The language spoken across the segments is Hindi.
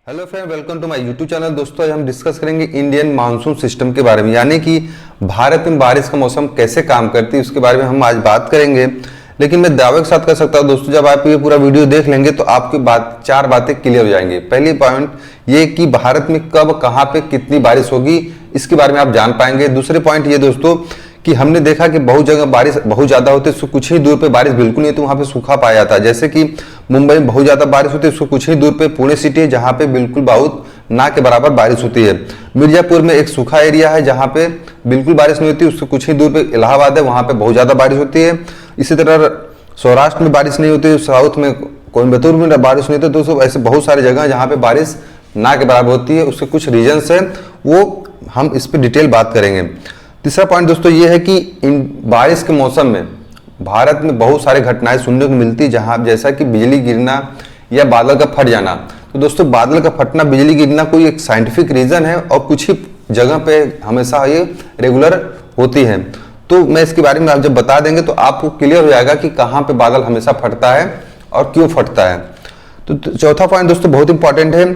Hello friend, welcome to my YouTube channel. दोस्तों आज हम डिस्कस करेंगे इंडियन मानसून सिस्टम के बारे में, यानी कि भारत में बारिश का मौसम कैसे काम करती है उसके बारे में हम आज बात करेंगे। लेकिन मैं दावे के साथ कर सकता हूँ दोस्तों, जब आप ये पूरा वीडियो देख लेंगे तो आपकी चार बातें क्लियर हो जाएंगी। पहली पॉइंट ये कि भारत में कब कहाँ पे कितनी बारिश होगी इसके बारे में आप जान पाएंगे। दूसरे पॉइंट ये दोस्तों कि हमने देखा कि बहुत जगह बारिश बहुत ज्यादा होती है, कुछ ही दूर पे बारिश बिल्कुल नहीं, तो वहां पे सूखा पाया जाता है। जैसे कि मुंबई में बहुत ज्यादा बारिश होती है, उसको कुछ ही दूर पे पुणे सिटी है जहां पे बिल्कुल बहुत ना के बराबर बारिश होती है। मिर्जापुर में एक सूखा एरिया है जहां पे बिल्कुल बारिश नहीं होती, उससे कुछ ही दूर पे इलाहाबाद है, वहां पे बहुत ज्यादा बारिश होती है। इसी तरह सौराष्ट्र में बारिश नहीं होती, साउथ में कोयम्बतूर में बारिश नहीं होती। दोस्तों ऐसे बहुत सारी जगह जहाँ पे बारिश ना के बराबर होती है, उसके कुछ रीजन्स है, वो हम इस पर डिटेल बात करेंगे। तीसरा पॉइंट दोस्तों ये है कि इन बारिश के मौसम में भारत में बहुत सारी घटनाएं सुनने को मिलती, जहां जैसा कि बिजली गिरना या बादल का फट जाना। तो दोस्तों बादल का फटना, बिजली गिरना कोई एक साइंटिफिक रीजन है और कुछ ही जगह पे हमेशा ये रेगुलर होती है। तो मैं इसके बारे में आप जब बता देंगे तो आपको क्लियर हो जाएगा कि कहाँ पे बादल हमेशा फटता है और क्यों फटता है। तो चौथा पॉइंट दोस्तों बहुत इंपॉर्टेंट है।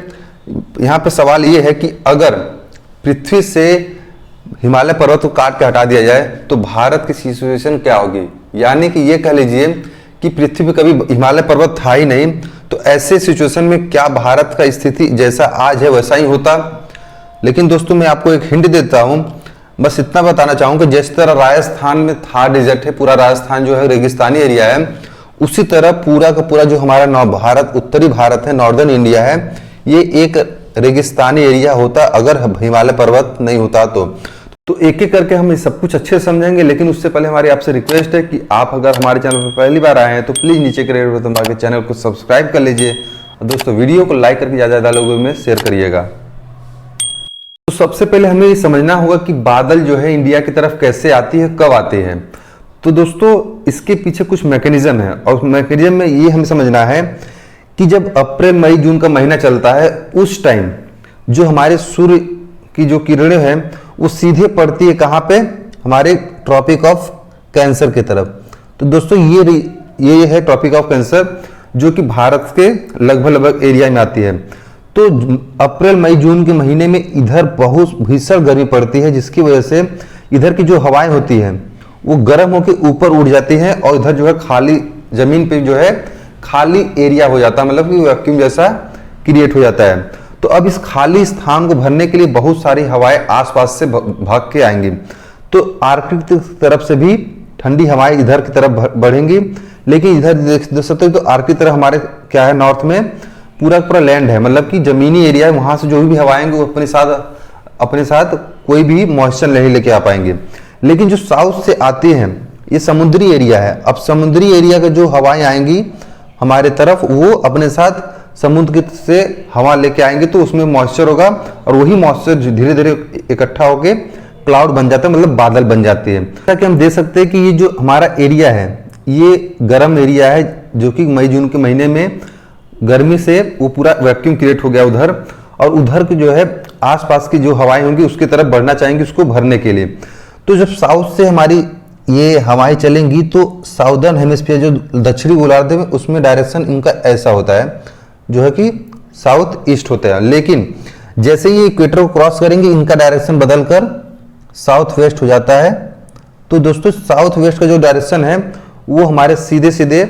यहाँ पे सवाल ये है कि अगर पृथ्वी से हिमालय पर्वत को काट के हटा दिया जाए तो भारत की सिचुएशन क्या होगी। यानी कि ये कह लीजिए कि पृथ्वी पे कभी हिमालय पर्वत था ही नहीं, तो ऐसे सिचुएशन में क्या भारत का स्थिति जैसा आज है वैसा ही होता। लेकिन दोस्तों मैं आपको एक हिंट देता हूं, बस इतना बताना चाहूंगा, जिस तरह राजस्थान में थार डेजर्ट है, पूरा राजस्थान जो है रेगिस्तानी एरिया है, उसी तरह पूरा का पूरा जो हमारा नव भारत, उत्तरी भारत है, नॉर्दर्न इंडिया है, ये एक रेगिस्तानी एरिया होता अगर हिमालय पर्वत नहीं होता। तो एक एक करके हम सब कुछ अच्छे से समझेंगे। लेकिन उससे पहले हमारी आपसे रिक्वेस्ट है कि आप अगर हमारे चैनल पर पहली बार आए हैं तो प्लीज नीचे के रेड बटन दबा के चैनल को सब्सक्राइब कर लीजिए और दोस्तों वीडियो को लाइक करके ज्यादा लोगों में शेयर करिएगा। तो सबसे पहले हमें ये समझना होगा कि बादल जो है इंडिया की तरफ कैसे आती है, कब आती है। तो दोस्तों इसके पीछे कुछ मैकेनिज्म है और मैकेनिज्म में ये हमें समझना है कि जब अप्रैल मई जून का महीना चलता है उस टाइम जो हमारे सूर्य की जो किरणें हैं वो सीधे पड़ती है कहाँ पे, हमारे ट्रॉपिक ऑफ कैंसर की तरफ। तो दोस्तों ये है ट्रॉपिक ऑफ कैंसर जो कि भारत के लगभग एरिया में आती है। तो अप्रैल मई जून के महीने में इधर बहुत भीषण गर्मी पड़ती है, जिसकी वजह से इधर की जो हवाएं होती हैं वो गर्म होकर ऊपर उड़ जाती हैं और इधर जो है खाली जमीन पे जो है खाली एरिया हो जाता है, मतलब कि वैक्यूम जैसा क्रिएट हो जाता है। तो अब इस खाली स्थान को भरने के लिए बहुत सारी हवाएं आसपास से भाग के आएंगी। तो आर्कटिक की तरफ से भी ठंडी हवाएं इधर की तरफ बढ़ेंगी। लेकिन इधर देख सकते हो तो आर्कटिक तरफ हमारे क्या है, नॉर्थ में पूरा लैंड है, मतलब कि जमीनी एरिया है, वहां से जो भी हवाएं आएंगी वो अपने साथ कोई भी मॉइस्चर नहीं लेके आ पाएंगे। लेकिन जो साउथ से आती हैं ये समुद्री एरिया है। अब समुद्री एरिया का जो हवाएं आएंगी हमारे तरफ वो अपने साथ समुद्र से हवा लेके आएंगे, तो उसमें मॉइस्चर होगा और वही मॉइस्चर धीरे धीरे इकट्ठा होके क्लाउड बन जाता है, मतलब बादल बन जाती है। ताकि हम देख सकते हैं कि ये जो हमारा एरिया है ये गर्म एरिया है, जो कि मई जून के महीने में गर्मी से वो पूरा वैक्यूम क्रिएट हो गया उधर, और उधर की जो है आसपास की जो हवाएं होंगी उसकी तरफ बढ़ना चाहेंगी उसको भरने के लिए। तो जब साउथ से हमारी ये हवाएं चलेंगी तो साउदर्न हेमिस्फीयर जो दक्षिणी गोलार्ध में उसमें डायरेक्शन इनका ऐसा होता है जो है कि साउथ ईस्ट होता है। लेकिन जैसे ये इक्वेटर को क्रॉस करेंगे इनका डायरेक्शन बदलकर साउथ वेस्ट हो जाता है। तो दोस्तों साउथ वेस्ट का जो डायरेक्शन है वो हमारे सीधे सीधे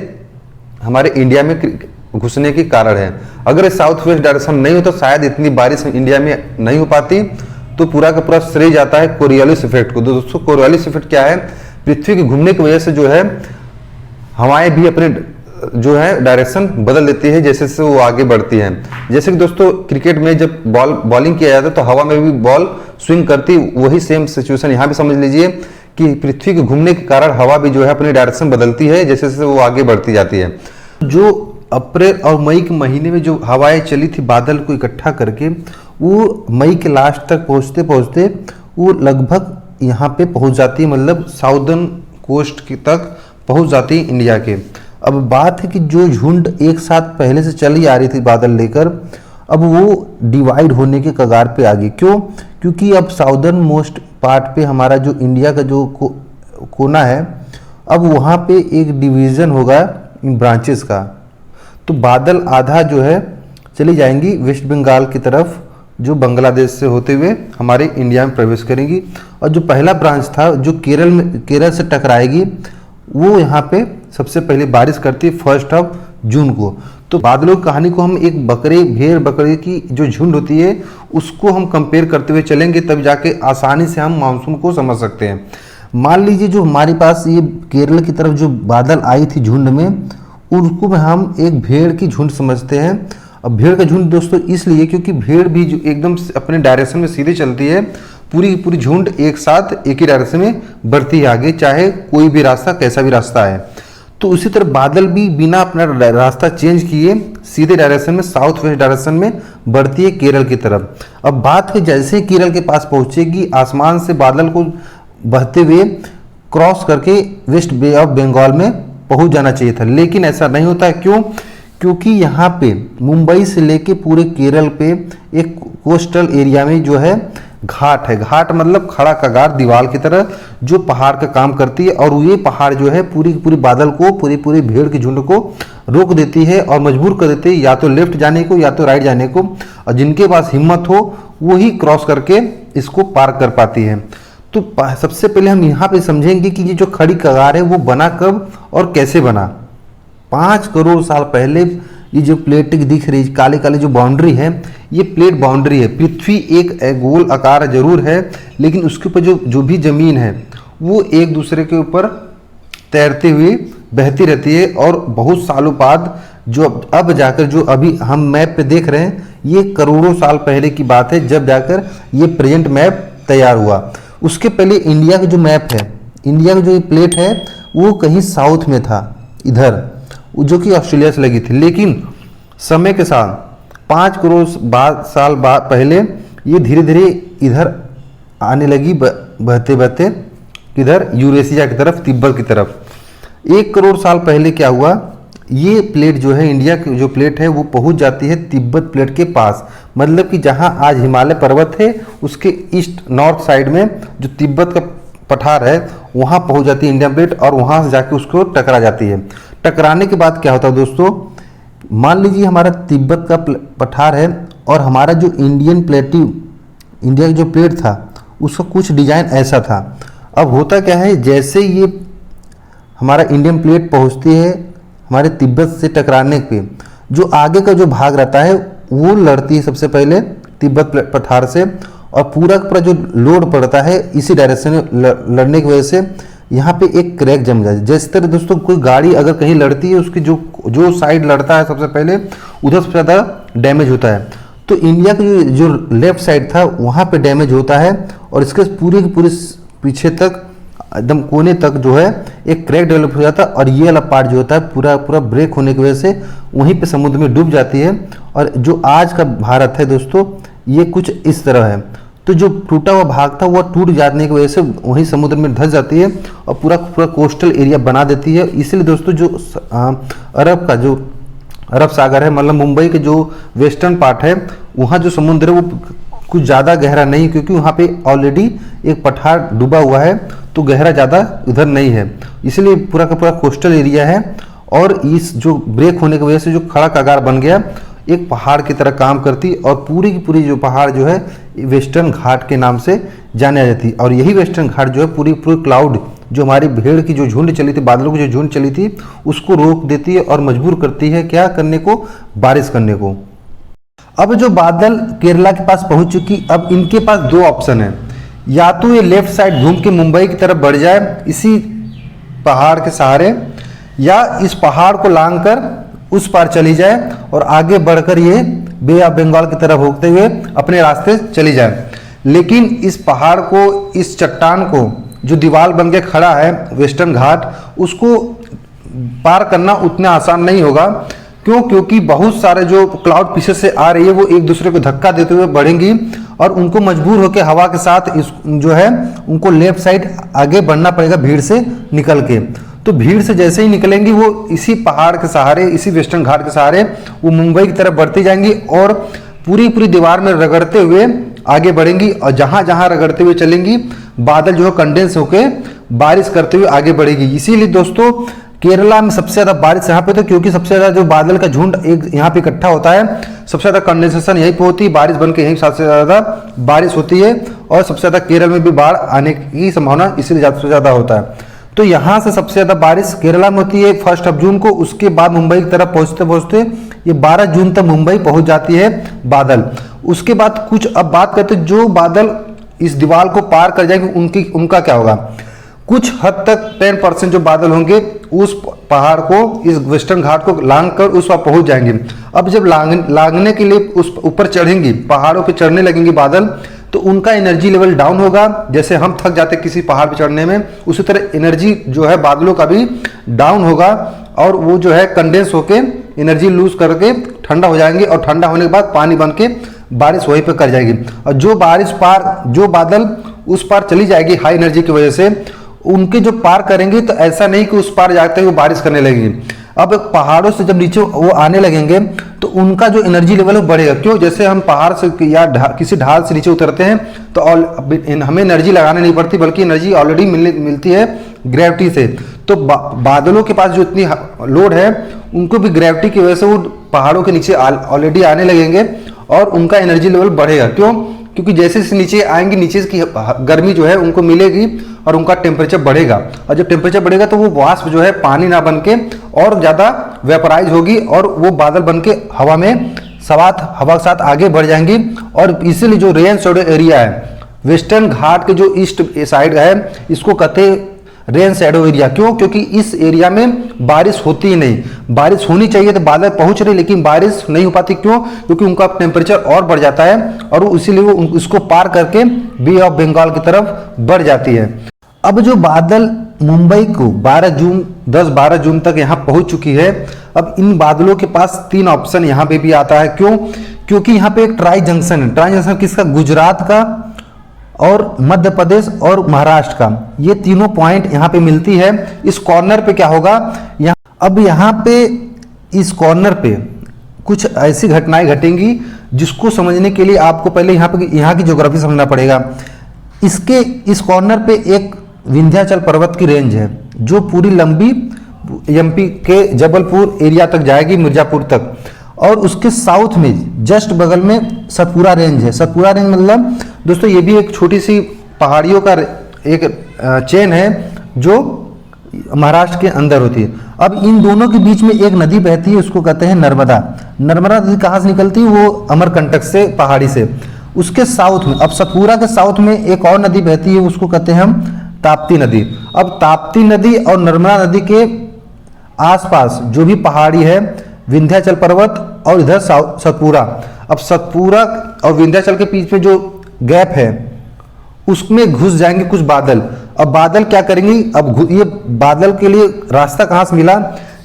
हमारे इंडिया में घुसने के कारण है। अगर साउथ वेस्ट डायरेक्शन नहीं हो तो शायद इतनी बारिश इंडिया में नहीं हो पाती। तो पूरा का पूरा श्रेय जाता है कोरियोलिस इफेक्ट को। दोस्तों कोरियोलिस इफेक्ट क्या है, पृथ्वी के घूमने की वजह से जो है हवाएं भी अपने जो है डायरेक्शन बदल देती है जैसे से वो आगे बढ़ती है। जैसे कि दोस्तों क्रिकेट में जब बॉलिंग किया जाता है तो हवा में भी बॉल स्विंग करती, वही सेम सिचुएशन यहाँ भी समझ लीजिए कि पृथ्वी के घूमने के कारण हवा भी जो है अपनी डायरेक्शन बदलती है जैसे से वो आगे बढ़ती जाती है। जो अप्रैल और मई के महीने में जो हवाएं चली थी बादल को इकट्ठा करके, वो मई के लास्ट तक पहुँचते पहुँचते वो लगभग यहाँ पे पहुँच जाती है, मतलब साउदर्न कोस्ट की तक पहुँच जाती है इंडिया के। अब बात है कि जो झुंड एक साथ पहले से चली आ रही थी बादल लेकर, अब वो डिवाइड होने के कगार पे आ गई। क्यों? क्योंकि अब साउदर्न मोस्ट पार्ट पे हमारा जो इंडिया का जो कोना है, अब वहाँ पे एक डिवीज़न होगा इन ब्रांचेस का। तो बादल आधा जो है चली जाएंगी वेस्ट बंगाल की तरफ, जो बांग्लादेश से होते हुए हमारे इंडिया में प्रवेश करेंगी। और जो पहला ब्रांच था जो केरल से टकराएगी, वो यहाँ पे सबसे पहले बारिश करती है 1 जून को। तो बादलों की कहानी को हम एक भेड़ बकरे की जो झुंड होती है उसको हम कंपेयर करते हुए चलेंगे, तब जाके आसानी से हम मानसून को समझ सकते हैं। मान लीजिए जो हमारे पास ये केरल की तरफ जो बादल आई थी झुंड में, उसको हम एक भेड़ की झुंड समझते हैं। अब भेड़ का झुंड दोस्तों इसलिए क्योंकि भेड़ भी जो एकदम अपने डायरेक्शन में सीधे चलती है, पूरी पूरी झुंड एक साथ एक ही डायरेक्शन में बढ़ती है आगे, चाहे कोई भी रास्ता कैसा भी रास्ता है। तो उसी तरह बादल भी बिना अपना रास्ता चेंज किए सीधे डायरेक्शन में साउथ वेस्ट डायरेक्शन में बढ़ती है केरल की तरफ। अब बात है जैसे केरल के पास पहुंचेगी, आसमान से बादल को बहते हुए क्रॉस करके वेस्ट बे ऑफ बंगाल में पहुंच जाना चाहिए था, लेकिन ऐसा नहीं होता है। क्यों? क्योंकि यहाँ पे मुंबई से लेके पूरे केरल पे एक कोस्टल एरिया में जो है घाट है। घाट मतलब खड़ा कगार दीवार की तरह जो पहाड़ का काम करती है, और ये पहाड़ जो है पूरी पूरी बादल को, पूरी भीड़ की झुंड को रोक देती है और मजबूर कर देती है या तो लेफ्ट जाने को या तो राइट जाने को, और जिनके पास हिम्मत हो वो ही क्रॉस करके इसको पार कर पाती है। तो सबसे पहले हम यहाँ पे समझेंगे कि ये जो खड़ी कगार है वो बना कब और कैसे बना। 5 करोड़ साल पहले ये जो प्लेट दिख रही काले काले जो बाउंड्री है, ये प्लेट बाउंड्री है। पृथ्वी एक गोल आकार जरूर है, लेकिन उसके ऊपर जो भी जमीन है वो एक दूसरे के ऊपर तैरते हुए बहती रहती है। और बहुत सालों बाद जो अब जाकर जो अभी हम मैप पे देख रहे हैं, ये करोड़ों साल पहले की बात है जब जाकर ये प्रेजेंट मैप तैयार हुआ। उसके पहले इंडिया का जो मैप है, इंडिया का जो ये प्लेट है वो कहीं साउथ में था इधर, जो कि ऑस्ट्रेलिया से लगी थी। लेकिन समय के साथ 5 करोड़ साल बाद पहले ये धीरे धीरे इधर आने लगी, बहते बहते किधर, यूरेशिया की तरफ, तिब्बत की तरफ। 1 करोड़ साल पहले क्या हुआ, ये प्लेट जो है इंडिया की जो प्लेट है वो पहुंच जाती है तिब्बत प्लेट के पास। मतलब कि जहां आज हिमालय पर्वत है उसके ईस्ट नॉर्थ साइड में जो तिब्बत का पठार है वहां पहुंच जाती है इंडियन प्लेट, और वहां से जाके उसको टकरा जाती है। टकराने के बाद क्या होता है दोस्तों, मान लीजिए हमारा तिब्बत का पठार है और हमारा जो इंडिया का जो प्लेट था उसका कुछ डिजाइन ऐसा था। अब होता क्या है, जैसे ये हमारा इंडियन प्लेट पहुंचती है हमारे तिब्बत से टकराने पे, जो आगे का जो भाग रहता है वो लड़ती है सबसे पहले तिब्बत पठार से, और पूरा का पूरा जो लोड पड़ता है इसी डायरेक्शन में लड़ने की वजह से यहाँ पे एक क्रैक जम जाती है। जिस तरह दोस्तों कोई गाड़ी अगर कहीं लड़ती है, उसकी जो साइड लड़ता है सबसे पहले उधर सबसे ज़्यादा डैमेज होता है। तो इंडिया का जो लेफ्ट साइड था वहाँ पे डैमेज होता है, और इसके पूरे पीछे तक एकदम कोने तक जो है एक क्रैक डेवलप हो जाता है, और ये वाला पार्ट जो होता है पूरा ब्रेक होने की वजह से वहीं पे समुद्र में डूब जाती है। और जो आज का भारत है दोस्तों, ये कुछ इस तरह है। तो जो टूटा हुआ भाग था वो टूट जाने की वजह से वहीं समुद्र में धंस जाती है और पूरा कोस्टल एरिया बना देती है। इसलिए दोस्तों जो अरब सागर है, मतलब मुंबई के जो वेस्टर्न पार्ट है, वहाँ जो समुद्र है वो कुछ ज़्यादा गहरा नहीं, क्योंकि वहाँ पे ऑलरेडी एक पठार डूबा हुआ है, तो गहरा ज़्यादा इधर नहीं है। इसलिए पूरा का पूरा कोस्टल एरिया है, और इस जो ब्रेक होने की वजह से जो खड़ा कगार बन गया एक पहाड़ की तरह काम करती, और पूरी की पूरी जो पहाड़ जो है वेस्टर्न घाट के नाम से जाने जाती। और यही वेस्टर्न घाट जो है पूरी क्लाउड जो हमारी भेड़ की जो झुंड चली थी, बादलों की जो झुंड चली थी, उसको रोक देती है और मजबूर करती है क्या करने को, बारिश करने को। अब जो बादल केरला के पास पहुंच चुकी, अब इनके पास 2 ऑप्शन है, या तो ये लेफ्ट साइड घूम के मुंबई की तरफ बढ़ जाए इसी पहाड़ के सहारे, या इस पहाड़ को लांघकर उस पार चली जाए और आगे बढ़कर ये बे ऑफ बंगाल की तरफ होते हुए अपने रास्ते चली जाए। लेकिन इस पहाड़ को, इस चट्टान को जो दीवार बन के खड़ा है वेस्टर्न घाट, उसको पार करना उतना आसान नहीं होगा। क्यों? क्योंकि बहुत सारे जो क्लाउड पीछे से आ रही है वो एक दूसरे को धक्का देते हुए बढ़ेंगी, और उनको मजबूर होकर हवा के साथ इस जो है उनको लेफ्ट साइड आगे बढ़ना पड़ेगा भीड़ से निकल के। तो भीड़ से जैसे ही निकलेंगी वो इसी पहाड़ के सहारे, इसी वेस्टर्न घाट के सहारे वो मुंबई की तरफ बढ़ती जाएंगी, और पूरी दीवार में रगड़ते हुए आगे बढ़ेंगी, और जहां जहां रगड़ते हुए चलेंगी बादल जो है कंडेंस होकर बारिश करते हुए आगे बढ़ेगी। इसीलिए दोस्तों केरला में सबसे ज़्यादा बारिश यहाँ पे, तो क्योंकि सबसे ज़्यादा जो बादल का झुंड एक यहाँ पे इकट्ठा होता है, सबसे ज़्यादा कंडेंसेशन यहीं पे होती है, बारिश बन के यहीं सबसे ज़्यादा बारिश होती है, और सबसे ज़्यादा केरल में भी बाढ़ आने की संभावना इसीलिए सबसे ज़्यादा होता है। तो यहाँ से सबसे ज़्यादा बारिश केरला में होती है 1 जून को। उसके बाद मुंबई की तरफ पहुँचते पहुँचते ये 12 जून तक मुंबई पहुँच जाती है बादल। उसके बाद कुछ अब बात करते हैं जो बादल इस दीवार को पार कर जाएंगे उनका क्या होगा। कुछ हद तक 10% जो बादल होंगे उस पहाड़ को, इस वेस्टर्न घाट को लांग कर उस पर पहुंच जाएंगे। अब जब लांगने के लिए उस ऊपर चढ़ेंगी, पहाड़ों पे चढ़ने लगेंगे बादल, तो उनका एनर्जी लेवल डाउन होगा। जैसे हम थक जाते किसी पहाड़ पे चढ़ने में, उसी तरह एनर्जी जो है बादलों का भी डाउन होगा, और वो जो है कंडेंस होके एनर्जी लूज करके ठंडा हो जाएंगे, और ठंडा होने के बाद पानी बन के बारिश वहीं पे कर जाएगी। और जो बादल उस पार चली जाएगी हाई एनर्जी की वजह से, उनके जो पार करेंगे तो ऐसा नहीं कि उस पार जाते हुए बारिश करने लगेंगे। अब पहाड़ों से जब नीचे वो आने लगेंगे तो उनका जो एनर्जी लेवल है बढ़ेगा। क्यों? जैसे हम पहाड़ से या किसी ढाल से नीचे उतरते हैं तो हमें एनर्जी लगाने नहीं पड़ती, बल्कि एनर्जी ऑलरेडी मिलती है ग्रेविटी से। तो बादलों के पास जो इतनी लोड है, उनको भी ग्रेविटी की वजह से वो पहाड़ों के नीचे ऑलरेडी आने लगेंगे, और उनका एनर्जी लेवल बढ़ेगा। क्यों? क्योंकि जैसे से नीचे आएंगे, नीचे की गर्मी जो है उनको मिलेगी और उनका टेम्परेचर बढ़ेगा, और जब टेम्परेचर बढ़ेगा तो वो वाष्प जो है पानी ना बन के और ज़्यादा वेपराइज होगी, और वो बादल बन के हवा के साथ आगे बढ़ जाएंगी। और इसीलिए जो रेन शैडो एरिया है, वेस्टर्न घाट के जो ईस्ट साइड है, इसको कहते हैं रेन शैडो एरिया। क्यों? क्योंकि इस एरिया में बारिश होती ही नहीं। बारिश होनी चाहिए तो बादल पहुंच रहे, लेकिन बारिश नहीं हो पाती। क्यों? क्योंकि उनका टेम्परेचर और बढ़ जाता है, और इसीलिए वो इसको पार करके बे ऑफ बंगाल की तरफ बढ़ जाती है। अब जो बादल मुंबई को 10-12 जून तक यहाँ पहुंच चुकी है, अब इन बादलों के पास 3 ऑप्शन यहाँ पे भी आता है। क्यों? क्योंकि यहाँ पे एक ट्राई जंक्शन है। ट्राई जंक्शन किसका? गुजरात का, और मध्य प्रदेश और महाराष्ट्र का। ये तीनों पॉइंट यहाँ पे मिलती है। इस कॉर्नर पे क्या होगा, अब यहाँ पे इस कॉर्नर पे कुछ ऐसी घटनाएं घटेंगी जिसको समझने के लिए आपको पहले यहाँ की ज्योग्राफी समझना पड़ेगा। इस कॉर्नर पे एक विंध्याचल पर्वत की रेंज है, जो पूरी लंबी एमपी के जबलपुर एरिया तक जाएगी, मिर्जापुर तक। और उसके साउथ में जस्ट बगल में सतपुरा रेंज है। सतपुरा रेंज मतलब दोस्तों ये भी एक छोटी सी पहाड़ियों का एक चेन है जो महाराष्ट्र के अंदर होती है। अब इन दोनों के बीच में एक नदी बहती है, उसको कहते हैं नर्मदा। नर्मदा नदी कहाँ से निकलती है? वो अमरकंटक से, पहाड़ी से। उसके साउथ में, अब सतपुरा के साउथ में एक और नदी बहती है, उसको कहते हैं हम ताप्ती नदी। अब ताप्ती नदी और नर्मदा नदी के आसपास जो भी पहाड़ी है, विंध्याचल पर्वत और इधर सतपुरा। अब सतपुरा और विंध्याचल के बीच में जो गैप है, उसमें घुस जाएंगे कुछ बादल। अब बादल क्या करेंगे? अब ये बादल के लिए रास्ता कहाँ से मिला?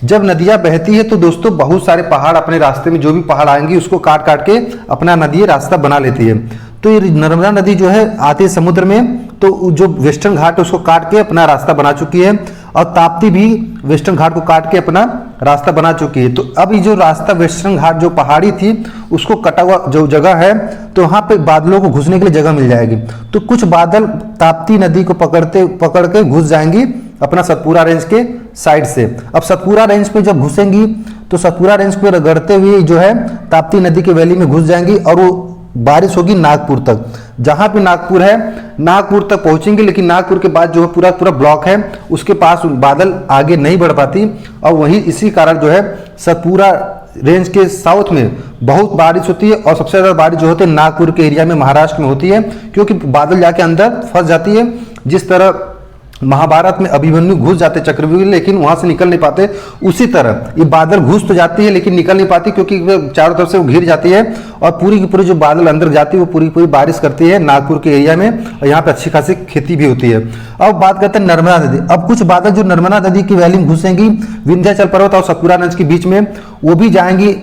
जब नदियाँ बहती है तो दोस्तों बहुत सारे पहाड़ अपने रास्ते में, जो भी पहाड़ आएंगे उसको काट काट के अपना नदी रास्ता बना लेती है। तो ये नर्मदा नदी जो है आती है समुद्र में, तो जो वेस्टर्न घाट है उसको काट के अपना रास्ता बना चुकी है, और ताप्ती भी वेस्टर्न घाट को काट के अपना रास्ता बना चुकी है। तो अब ये जो रास्ता वेस्टर्न घाट जो पहाड़ी थी उसको कटा हुआ जो जगह है, तो वहाँ पे बादलों को घुसने के लिए जगह मिल जाएगी। तो कुछ बादल ताप्ती नदी को पकड़ के घुस जाएंगी अपना सतपुरा रेंज के साइड से। अब सतपुरा रेंज पे जब घुसेंगी तो सतपुरा रेंज पे रगड़ते हुए जो है ताप्ती नदी के वैली में घुस जाएंगी, और वो बारिश होगी नागपुर तक। जहां पे नागपुर है, नागपुर तक पहुंचेंगे, लेकिन नागपुर के बाद जो है पूरा ब्लॉक है, उसके पास बादल आगे नहीं बढ़ पाती। और वही इसी कारण जो है सतपुरा रेंज के साउथ में बहुत बारिश होती है, और सबसे ज़्यादा बारिश जो होती है नागपुर के एरिया में, महाराष्ट्र में होती है, क्योंकि बादल जाके अंदर फंस जाती है। जिस तरह महाभारत में अभिमन्यु घुस जाते चक्रव्यूह, लेकिन वहां से निकल नहीं पाते, उसी तरह ये बादल घुस तो जाती है लेकिन निकल नहीं पाती, क्योंकि चारों तरफ से वो घिर जाती है, और पूरी की पूरी जो बादल अंदर जाती है वो पूरी बारिश करती है नागपुर के एरिया में, और यहाँ पे अच्छी खासी खेती भी होती है। अब बात करते हैं नर्मदा नदी। अब कुछ बादल जो नर्मदा नदी की वैली में घुसेंगी विंध्याचल पर्वत और सतपुरा रेंज के बीच में, वो भी जाएंगी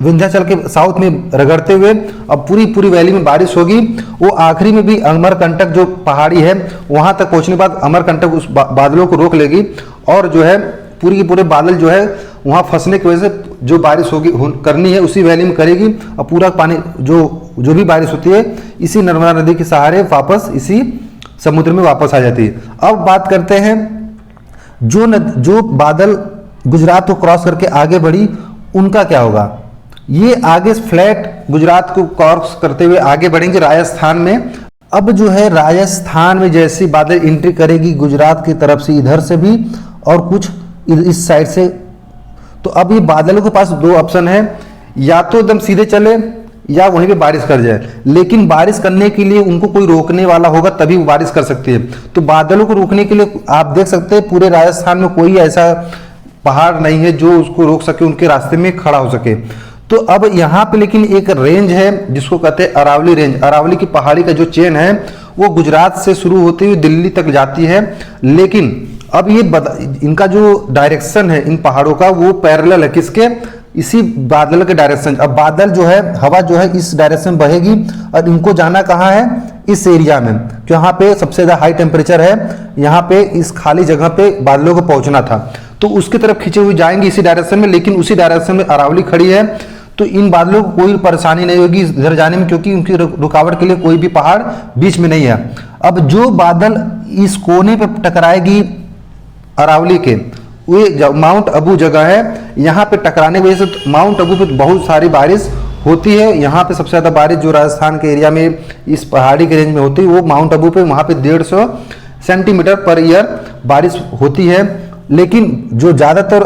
विंध्याचल के साउथ में रगड़ते हुए। अब पूरी वैली में बारिश होगी। वो आखिरी में भी अमरकंटक जो पहाड़ी है वहां तक पहुंचने के बाद अमरकंटक उस बादलों को रोक लेगी, और जो है पूरी के पूरे बादल जो है वहां फंसने की वजह से जो बारिश होगी करनी है उसी वैली में करेगी, और पूरा पानी जो भी बारिश होती है इसी नर्मदा नदी के सहारे वापस इसी समुद्र में वापस आ जाती है। अब बात करते हैं जो बादल गुजरात को क्रॉस करके आगे बढ़ी उनका क्या होगा, ये आगे फ्लैट गुजरात को क्रॉस करते हुए आगे बढ़ेंगे राजस्थान में। अब जो है राजस्थान में जैसी बादल एंट्री करेगी गुजरात की तरफ से इधर से भी और कुछ इस साइड से, तो अब ये बादलों के पास दो ऑप्शन है, या तो एकदम सीधे चले या वहीं पे बारिश कर जाए। लेकिन बारिश करने के लिए उनको कोई रोकने वाला होगा तभी वो बारिश कर सकती है। तो बादलों को रोकने के लिए आप देख सकते हैं पूरे राजस्थान में कोई ऐसा पहाड़ नहीं है जो उसको रोक सके, उनके रास्ते में खड़ा हो सके। तो अब यहाँ पे लेकिन एक रेंज है जिसको कहते हैं अरावली रेंज। अरावली की पहाड़ी का जो चेन है वो गुजरात से शुरू होती हुई दिल्ली तक जाती है, लेकिन अब ये इनका जो डायरेक्शन है इन पहाड़ों का वो पैरेलल है किसके, इसी बादल के डायरेक्शन। अब बादल जो है, हवा जो है इस डायरेक्शन में बहेगी और इनको जाना कहाँ है, इस एरिया में, तो यहाँ पे सबसे ज्यादा हाई टेम्परेचर है, यहाँ पे इस खाली जगह पे बादलों को पहुंचना था, तो उसकी तरफ खींचे हुए जाएंगे इसी डायरेक्शन में। लेकिन उसी डायरेक्शन में अरावली खड़ी है, तो इन बादलों को कोई परेशानी नहीं होगी इधर जाने में, क्योंकि उनकी रुकावट के लिए कोई भी पहाड़ बीच में नहीं है। अब जो बादल इस कोने पे टकराएगी अरावली के, वो माउंट अबू जगह है, यहाँ पे टकराने की वजह से माउंट अबू पे बहुत सारी बारिश होती है। यहाँ पे सबसे ज़्यादा बारिश जो राजस्थान के एरिया में इस पहाड़ी के रेंज में होती है वो माउंट अबू पे, वहाँ पे 150 सेंटीमीटर पर ईयर बारिश होती है। लेकिन जो ज़्यादातर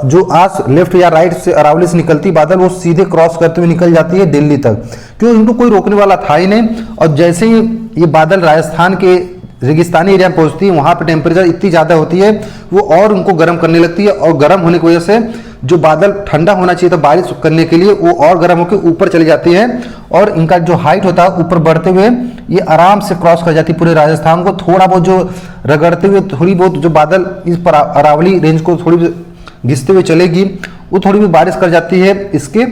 जो आज लेफ्ट या राइट से अरावली से निकलती बादल वो सीधे क्रॉस करते हुए निकल जाती है दिल्ली तक, क्यों, इनको कोई रोकने वाला था ही नहीं। और जैसे ही ये बादल राजस्थान के रेगिस्तानी एरिया में पहुंचती है वहाँ पे टेम्परेचर इतनी ज़्यादा होती है वो और उनको गर्म करने लगती है, और गर्म होने की वजह से जो बादल ठंडा होना चाहिए था बारिश करने के लिए वो और गर्म होकर ऊपर चली जाती है, और इनका जो हाइट होता है ऊपर बढ़ते हुए ये आराम से क्रॉस कर जाती है पूरे राजस्थान को। थोड़ा बहुत जो रगड़ते हुए थोड़ी बहुत जो बादल इस पर अरावली रेंज को थोड़ी घिसते हुए चलेगी वो थोड़ी भी बारिश कर जाती है इसके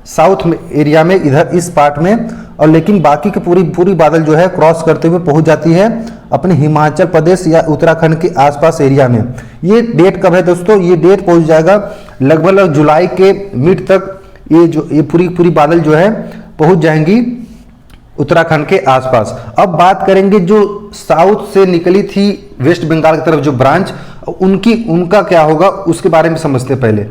साउथ में एरिया में, इधर इस पार्ट में। और लेकिन बाकी की पूरी बादल जो है क्रॉस करते हुए पहुंच जाती है अपने हिमाचल प्रदेश या उत्तराखंड के आसपास एरिया में। ये डेट कब है दोस्तों, ये डेट पहुंच जाएगा लगभग जुलाई के मिड तक। ये पूरी बादल जो है पहुंच जाएंगी उत्तराखंड के आसपास। अब बात करेंगे जो साउथ से निकली थी वेस्ट बंगाल की तरफ जो ब्रांच, उनका क्या होगा उसके बारे में समझते पहले।